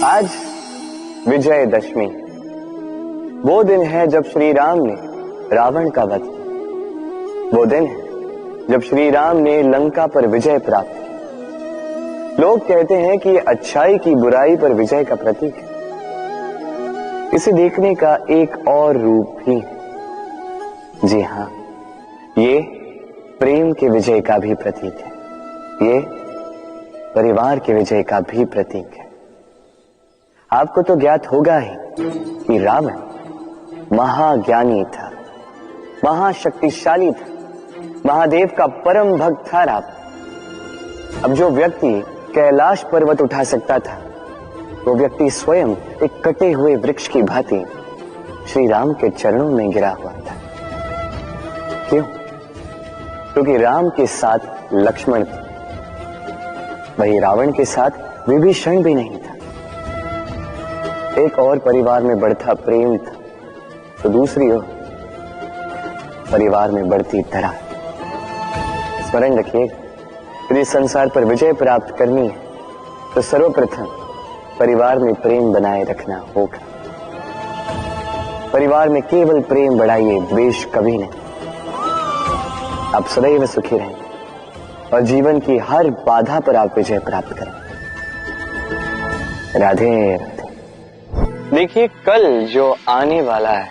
आज विजयदशमी, वो दिन है जब श्री राम ने रावण का वध किया। वो दिन है जब श्री राम ने लंका पर विजय प्राप्त की। लोग कहते हैं कि ये अच्छाई की बुराई पर विजय का प्रतीक है। इसे देखने का एक और रूप भी है। जी हां, ये प्रेम के विजय का भी प्रतीक है। ये परिवार के विजय का भी प्रतीक है। आपको तो ज्ञात होगा ही कि रावण महाज्ञानी था, महाशक्तिशाली था, महादेव का परम भक्त था रावण। अब जो व्यक्ति कैलाश पर्वत उठा सकता था, वो व्यक्ति स्वयं एक कटे हुए वृक्ष की भांति श्री राम के चरणों में गिरा हुआ था। क्यों? क्योंकि राम के साथ लक्ष्मण था, वही रावण के साथ विभीषण भी नहीं था। एक और परिवार में बढ़ता प्रेम था, तो दूसरी ओर परिवार में बढ़ती दरार। स्मरण रखिए, यदि संसार पर विजय प्राप्त करनी है तो सर्वप्रथम परिवार में प्रेम बनाए रखना होगा। परिवार में केवल प्रेम बढ़ाइए, द्वेष कभी नहीं। आप सदैव सुखी रहेंगे और जीवन की हर बाधा पर आप विजय प्राप्त करें। राधे राधे। देखिए, कल जो आने वाला है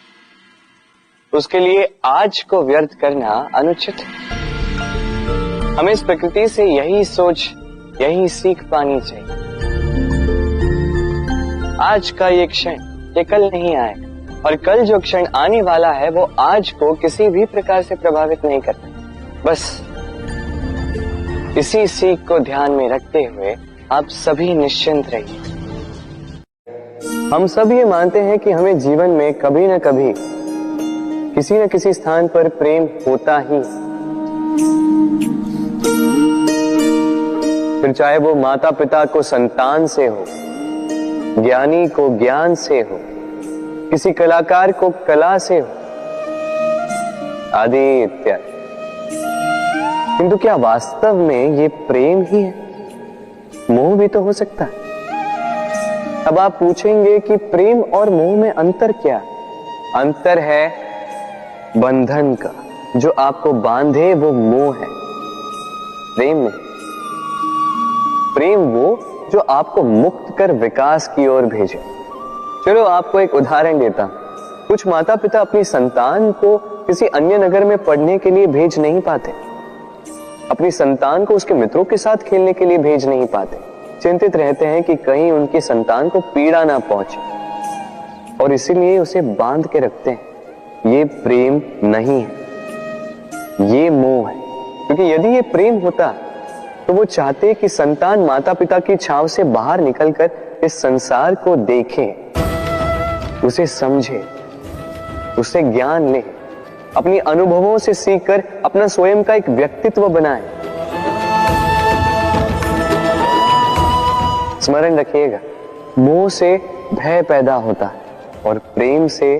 उसके लिए आज को व्यर्थ करना अनुचित है। हमें इस प्रकृति से यही सोच, यही सीख पानी चाहिए। आज का ये क्षण ये कल नहीं आएगा, और कल जो क्षण आने वाला है वो आज को किसी भी प्रकार से प्रभावित नहीं करता। बस इसी सीख को ध्यान में रखते हुए आप सभी निश्चिंत रहिए। हम सब ये मानते हैं कि हमें जीवन में कभी न कभी किसी न किसी स्थान पर प्रेम होता ही, फिर चाहे वो माता पिता को संतान से हो, ज्ञानी को ज्ञान से हो, किसी कलाकार को कला से हो, आदि इत्यादि। किंतु क्या वास्तव में ये प्रेम ही है? मोह भी तो हो सकता है। अब आप पूछेंगे कि प्रेम और मोह में अंतर क्या? अंतर है बंधन का। जो आपको बांधे वो मोह है, प्रेम में। प्रेम वो जो आपको मुक्त कर विकास की ओर भेजे। चलो आपको एक उदाहरण देता हूं। कुछ माता पिता अपनी संतान को किसी अन्य नगर में पढ़ने के लिए भेज नहीं पाते, अपनी संतान को उसके मित्रों के साथ खेलने के लिए भेज नहीं पाते। चिंतित रहते हैं कि कहीं उनकी संतान को पीड़ा ना पहुंचे, और इसीलिए उसे बांध के रखते हैं। ये प्रेम नहीं है, ये मोह है। क्योंकि यदि ये प्रेम होता तो वो चाहते कि संतान माता पिता की छाव से बाहर निकलकर इस संसार को देखे, उसे समझे, उसे ज्ञान ले, अपनी अनुभवों से सीखकर अपना स्वयं का एक व्यक्तित्व बनाए। स्मरण रखिएगा, मोह से भय पैदा होता है और प्रेम से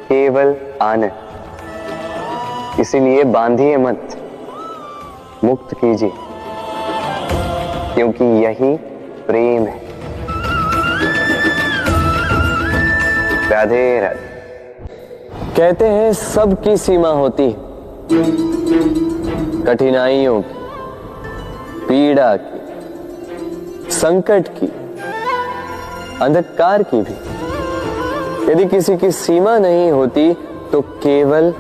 केवल आनंद। इसीलिए बांधिए मत, मुक्त कीजिए, क्योंकि यही प्रेम है। राधे राधे। कहते हैं सबकी सीमा होती है, कठिनाइयों की, पीड़ा की, संकट की, अंधकार की भी। यदि किसी की सीमा नहीं होती तो केवल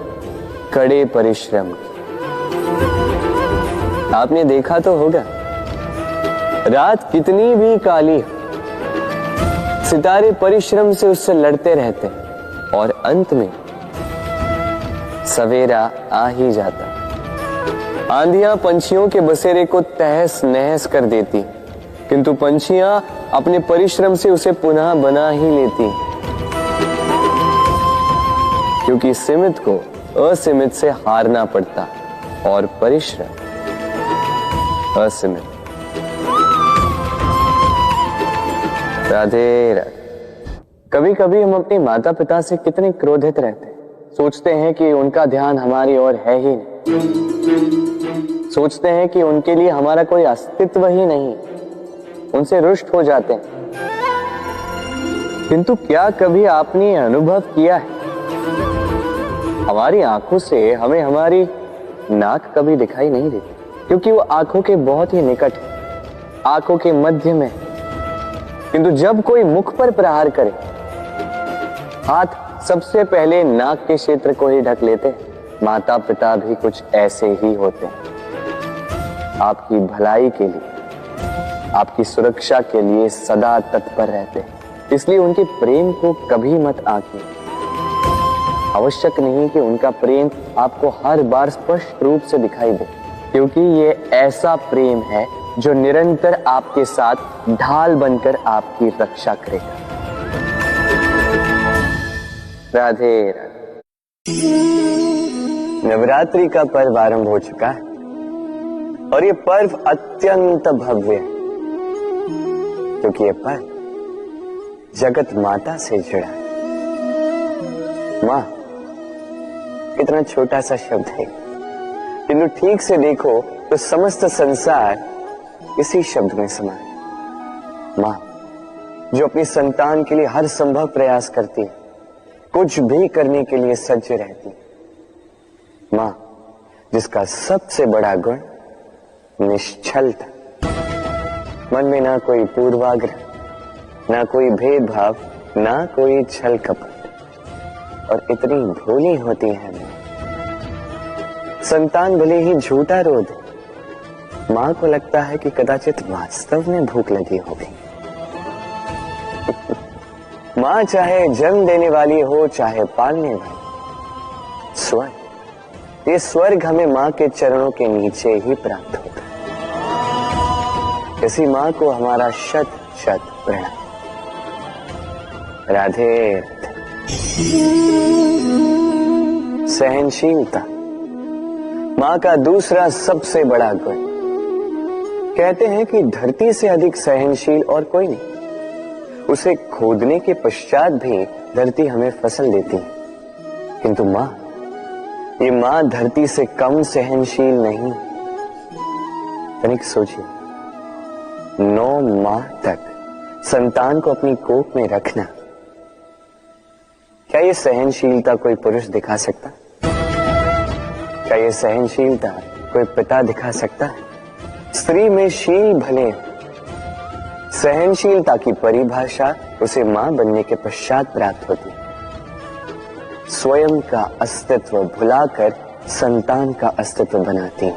कड़े परिश्रम की। आपने देखा तो होगा, रात कितनी भी काली हो, सितारे परिश्रम से उससे लड़ते रहते हैं और अंत में सवेरा आ ही जाता। आंधियां पंछियों के बसेरे को तहस नहस कर देती, किंतु पंछियां अपने परिश्रम से उसे पुनः बना ही लेती, क्योंकि सीमित को असीमित से हारना पड़ता और परिश्रम असीमित। राधे राधे। कभी कभी हम अपने माता पिता से कितने क्रोधित रहते हैं, सोचते हैं कि उनका ध्यान हमारी ओर है ही नहीं। सोचते हैं कि उनके लिए हमारा कोई अस्तित्व ही नहीं, उनसे रुष्ट हो जाते हैं। किंतु क्या कभी आपने अनुभव किया है, हमारी आंखों से हमें हमारी नाक कभी दिखाई नहीं देती, क्योंकि वो आंखों के बहुत ही निकट है, आंखों के मध्य में। किंतु जब कोई मुख पर प्रहार करे, हाथ सबसे पहले नाक के क्षेत्र को ही ढक लेते हैं। माता पिता भी कुछ ऐसे ही होते हैं, आपकी भलाई के लिए, आपकी सुरक्षा के लिए सदा तत्पर रहते हैं। इसलिए उनके प्रेम को कभी मत आंकिए। आवश्यक नहीं कि उनका प्रेम आपको हर बार स्पष्ट रूप से दिखाई दे, क्योंकि ये ऐसा प्रेम है जो निरंतर आपके साथ ढाल बनकर आपकी रक्षा करेगा। राधे राधे। नवरात्रि का पर्व आरंभ हो चुका है और ये पर्व अत्यंत भव्य है, क्योंकि ये पर्व जगत माता से जुड़ा है। मां कितना छोटा सा शब्द है, किंतु ठीक से देखो तो समस्त संसार इसी शब्द में समा है। मां जो अपनी संतान के लिए हर संभव प्रयास करती है, कुछ भी करने के लिए सज्ज रहती है। मां जिसका सबसे बड़ा गुण निश्चलता, मन में ना कोई पूर्वाग्रह, ना कोई भेदभाव, ना कोई छल कपट, और इतनी भोली होती है मां। संतान भले ही झूठा रो दे, मां को लगता है कि कदाचित वास्तव में भूख लगी होगी। मां चाहे जन्म देने वाली हो, चाहे पालने वाली, स्वर्ग, ये स्वर्ग हमें मां के चरणों के नीचे ही प्राप्त होता है। इसी मां को हमारा शत शत प्रणाम। राधे। सहनशीलता मां का दूसरा सबसे बड़ा गुण। कहते हैं कि धरती से अधिक सहनशील और कोई नहीं। उसे खोदने के पश्चात भी धरती हमें फसल देती है, किंतु मां, ये मां धरती से कम सहनशील नहीं। तनिक सोचिए, 9 माह तक संतान को अपनी कोख में रखना, क्या ये सहनशीलता कोई पुरुष दिखा सकता? क्या ये सहनशीलता कोई पिता दिखा सकता है? स्त्री में शील भले, सहनशीलता की परिभाषा उसे मां बनने के पश्चात प्राप्त होती है। स्वयं का अस्तित्व भुलाकर संतान का अस्तित्व बनाती है।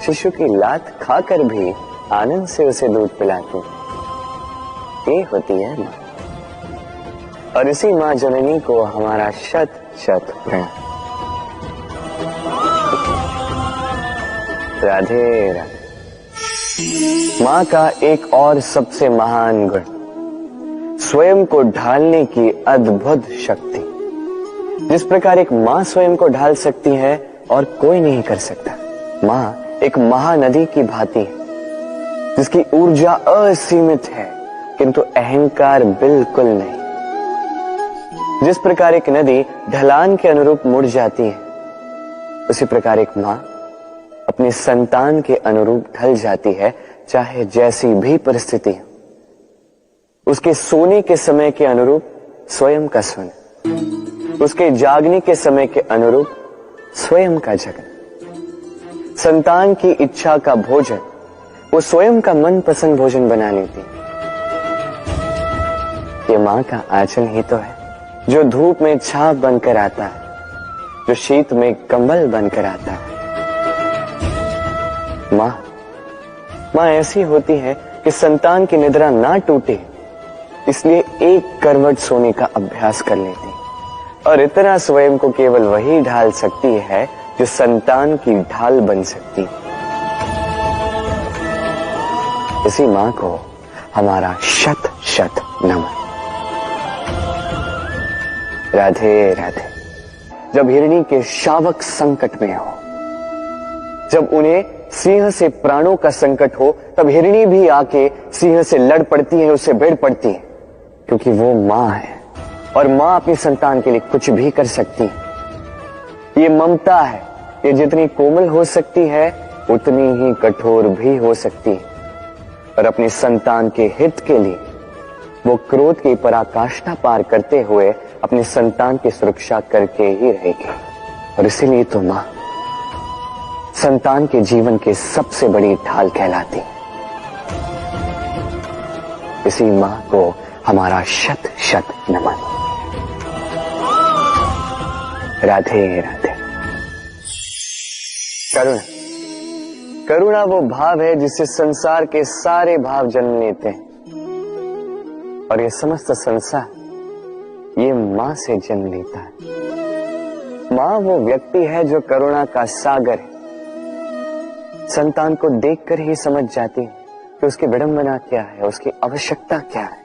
शिशु की लात खाकर भी आनंद से उसे दूध पिलाती है। ये होती है मां, और इसी मां जननी को हमारा शत शत प्रणाम। राधे राधे। मां का एक और सबसे महान गुण, स्वयं को ढालने की अद्भुत शक्ति। जिस प्रकार एक मां स्वयं को ढाल सकती है और कोई नहीं कर सकता। मां एक महानदी की भांति है, जिसकी ऊर्जा असीमित है, किंतु अहंकार बिल्कुल नहीं। जिस प्रकार एक नदी ढलान के अनुरूप मुड़ जाती है, उसी प्रकार एक मां अपनी संतान के अनुरूप ढल जाती है, चाहे जैसी भी परिस्थिति हो। उसके सोने के समय के अनुरूप स्वयं का सोना, उसके जागने के समय के अनुरूप स्वयं का जगना। संतान की इच्छा का भोजन वो स्वयं का मनपसंद भोजन बना लेती है। ये मां का आंचल ही तो है, जो धूप में छाप बनकर आता है, जो शीत में कंबल बनकर आता है। मां ऐसी होती है कि संतान की निद्रा ना टूटे, इसलिए एक करवट सोने का अभ्यास कर लेती है, और इतना स्वयं को केवल वही ढाल सकती है जो संतान की ढाल बन सकती है। इसी मां को हमारा शत शत नमन। राधे राधे। जब हिरणी के शावक संकट में हो, जब उन्हें सिंह से प्राणों का संकट हो, तब हिरणी भी आके सिंह से लड़ पड़ती है, उससे भिड़ पड़ती है, क्योंकि वो मां है और मां अपनी संतान के लिए कुछ भी कर सकती है। ये ममता है, ये जितनी कोमल हो सकती है उतनी ही कठोर भी हो सकती है, और अपनी संतान के हित के लिए वो क्रोध की पराकाष्ठा पार करते हुए अपनी संतान की सुरक्षा करके ही रहेगी। और इसीलिए तो मां संतान के जीवन की सबसे बड़ी ढाल कहलाती। इसी मां को हमारा शत शत नमन। राधे राधे। करुणा, करुणा वो भाव है जिससे संसार के सारे भाव जन्म लेते हैं, और ये समस्त संसार ये मां से जन्म लेता है। मां वो व्यक्ति है जो करुणा का सागर है। संतान को देखकर ही समझ जाती है कि उसकी विडंबना क्या है, उसकी आवश्यकता क्या है।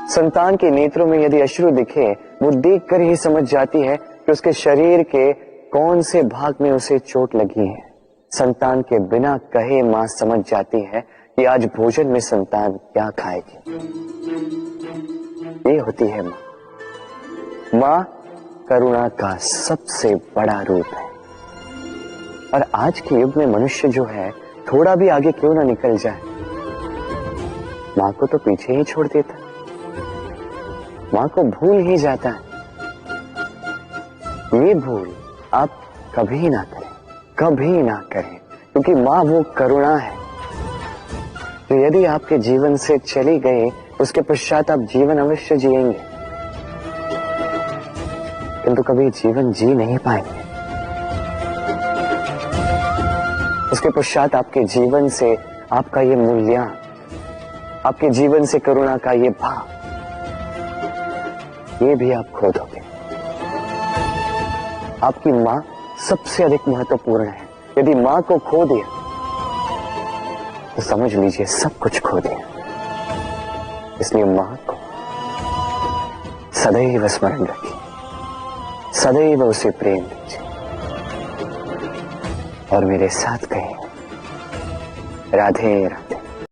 संतान के नेत्रों में यदि अश्रु दिखे, वो देखकर ही समझ जाती है कि उसके शरीर के कौन से भाग में उसे चोट लगी है। संतान के बिना कहे मां समझ जाती है कि आज भोजन में संतान क्या खाएगी। ये होती है मां। मां करुणा का सबसे बड़ा रूप है। और आज के युग में मनुष्य जो है, थोड़ा भी आगे क्यों ना निकल जाए, मां को तो पीछे ही छोड़ देता, मां को भूल ही जाता है। ये भूल आप कभी ना करें, कभी ना करें, क्योंकि मां वो करुणा है जो यदि आपके जीवन से चली गई, उसके पश्चात आप जीवन अवश्य जिएंगे, किंतु कभी जीवन जी नहीं पाएंगे। उसके पश्चात आपके जीवन से आपका ये मूल्यांकन, आपके जीवन से करुणा का ये भाव, ये भी आप खो दोगे। आपकी मां सबसे अधिक महत्वपूर्ण है। यदि मां को खो दिया तो समझ लीजिए सब कुछ खो दिया। इसलिए मां को सदैव स्मरण रखिए, सदैव उसे प्रेम दीजिए, और मेरे साथ कहिए राधे राधे।